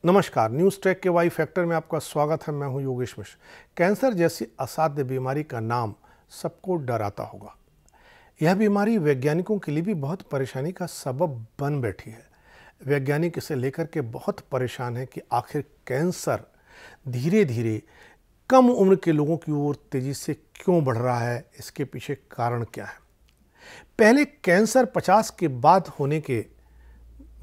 नमस्कार, news track के Y factor में आपका स्वागत है। मैं हूं योगेश मिश्र। कैंसर जैसी असाध्य बीमारी का नाम सबको डराता होगा। यह बीमारी वैज्ञानिकों के लिए भी बहुत परेशानी का सबब बन बैठी है। वैज्ञानिक इसे लेकर के बहुत परेशान है कि आखिर कैंसर धीरे धीरे कम उम्र के लोगों की ओर तेजी से क्यों बढ़ रहा है, इसके पीछे कारण क्या है। पहले कैंसर 50 के बाद होने के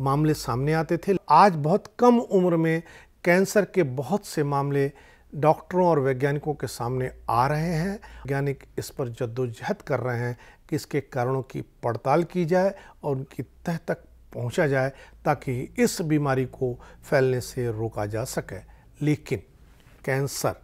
मामले सामने आते थे। आज बहुत कम उम्र में कैंसर के बहुत से मामले डॉक्टरों और वैज्ञानिकों के सामने आ रहे हैं। वैज्ञानिक इस पर जद्दोजहद कर रहे हैं कि इसके कारणों की पड़ताल की जाए और उनकी तह तक पहुंचा जाए ताकि इस बीमारी को फैलने से रोका जा सके। लेकिन कैंसर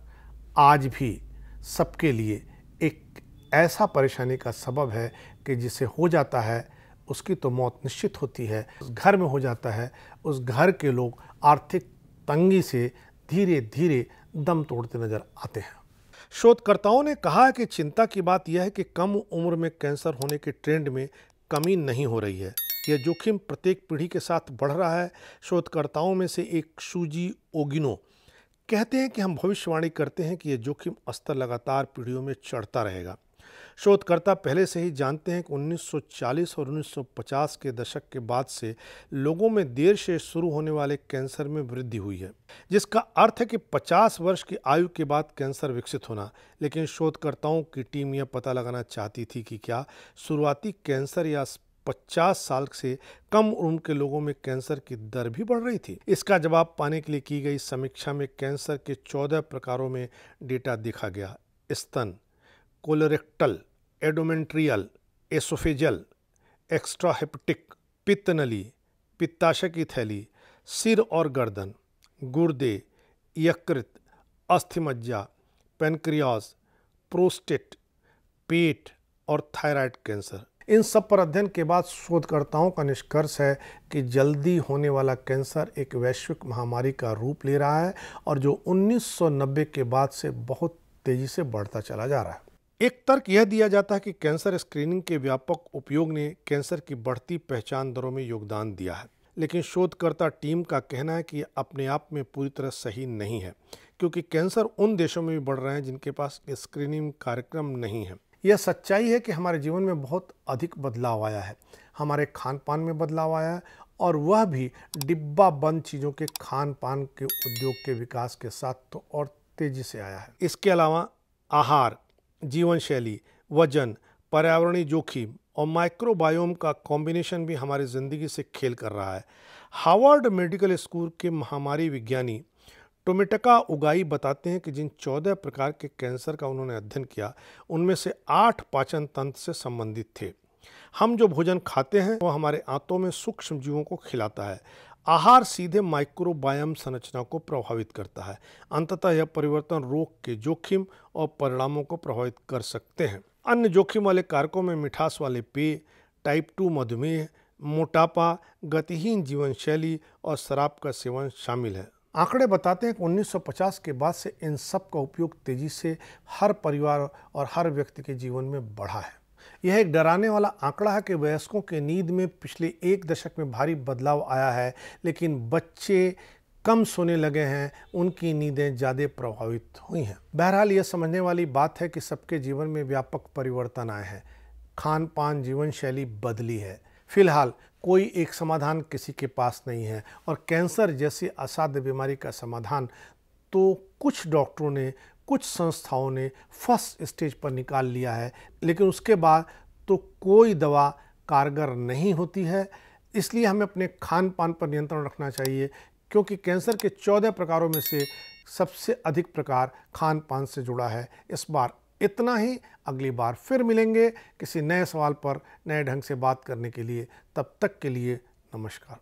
आज भी सबके लिए एक ऐसा परेशानी का सबब है कि जिसे हो जाता है उसकी तो मौत निश्चित होती है। उस घर में हो जाता है, उस घर के लोग आर्थिक तंगी से धीरे धीरे दम तोड़ते नजर आते हैं। शोधकर्ताओं ने कहा है कि चिंता की बात यह है कि कम उम्र में कैंसर होने के ट्रेंड में कमी नहीं हो रही है। यह जोखिम प्रत्येक पीढ़ी के साथ बढ़ रहा है। शोधकर्ताओं में से एक शूजी ओगिनो कहते हैं कि हम भविष्यवाणी करते हैं कि यह जोखिम स्तर लगातार पीढ़ियों में चढ़ता रहेगा। शोधकर्ता पहले से ही जानते हैं कि 1940 और 1950 के दशक के बाद से लोगों में देर से शुरू होने वाले कैंसर में वृद्धि हुई है, जिसका अर्थ है कि 50 वर्ष की आयु के बाद कैंसर विकसित होना। लेकिन शोधकर्ताओं की टीम यह पता लगाना चाहती थी कि क्या शुरुआती कैंसर या 50 साल से कम उम्र के लोगों में कैंसर की दर भी बढ़ रही थी। इसका जवाब पाने के लिए की गई समीक्षा में कैंसर के 14 प्रकारों में डेटा देखा गया। स्तन, कोलोरेक्टल, एडोमेट्रियल, एसोफेजल, एक्स्ट्राहेपेटिक, पित्त नली, पित्ताशय की थैली, सिर और गर्दन, गुर्दे, यकृत, अस्थिमज्जा, पैनक्रियाज, प्रोस्टेट, पेट और थायराइड कैंसर। इन सब पर अध्ययन के बाद शोधकर्ताओं का निष्कर्ष है कि जल्दी होने वाला कैंसर एक वैश्विक महामारी का रूप ले रहा है और जो 1990 के बाद से बहुत तेजी से बढ़ता चला जा रहा है। एक तर्क यह दिया जाता है कि कैंसर स्क्रीनिंग के व्यापक उपयोग ने कैंसर की बढ़ती पहचान दरों में योगदान दिया है। लेकिन शोधकर्ता टीम का कहना है कि यह अपने आप में पूरी तरह सही नहीं है, क्योंकि कैंसर उन देशों में भी बढ़ रहे हैं जिनके पास स्क्रीनिंग कार्यक्रम नहीं है। यह सच्चाई है कि हमारे जीवन में बहुत अधिक बदलाव आया है। हमारे खान पान में बदलाव आया है और वह भी डिब्बा बंद चीज़ों के खान पान के उद्योग के विकास के साथ तो और तेजी से आया है। इसके अलावा आहार, जीवन शैली, वजन, पर्यावरणीय जोखिम और माइक्रोबायोम का कॉम्बिनेशन भी हमारी ज़िंदगी से खेल कर रहा है। हार्वर्ड मेडिकल स्कूल के महामारी विज्ञानी टोमिटका उगाई बताते हैं कि जिन 14 प्रकार के कैंसर का उन्होंने अध्ययन किया, उनमें से 8 पाचन तंत्र से संबंधित थे। हम जो भोजन खाते हैं वह हमारे आंतों में सूक्ष्म जीवों को खिलाता है। आहार सीधे माइक्रोबायोम संरचना को प्रभावित करता है। अंततः यह परिवर्तन रोग के जोखिम और परिणामों को प्रभावित कर सकते हैं। अन्य जोखिम वाले कारकों में मिठास वाले पेय, टाइप 2 मधुमेह, मोटापा, गतिहीन जीवन शैली और शराब का सेवन शामिल है। आंकड़े बताते हैं कि 1950 के बाद से इन सब का उपयोग तेजी से हर परिवार और हर व्यक्ति के जीवन में बढ़ा है। यह एक डराने वाला आंकड़ा है कि वयस्कों के नींद में पिछले एक दशक में भारी बदलाव आया है, लेकिन बच्चे कम सोने लगे हैं, उनकी नींदें ज़्यादा प्रभावित हुई हैं। बहरहाल यह समझने वाली बात है कि सबके जीवन में व्यापक परिवर्तन आए हैं। खान पान, जीवन शैली बदली है। फिलहाल कोई एक समाधान किसी के पास नहीं है और कैंसर जैसी असाध्य बीमारी का समाधान तो कुछ डॉक्टरों ने, कुछ संस्थाओं ने फर्स्ट स्टेज पर निकाल लिया है, लेकिन उसके बाद तो कोई दवा कारगर नहीं होती है। इसलिए हमें अपने खान पान पर नियंत्रण रखना चाहिए, क्योंकि कैंसर के 14 प्रकारों में से सबसे अधिक प्रकार खान पान से जुड़ा है। इस बार इतना ही। अगली बार फिर मिलेंगे किसी नए सवाल पर नए ढंग से बात करने के लिए। तब तक के लिए नमस्कार।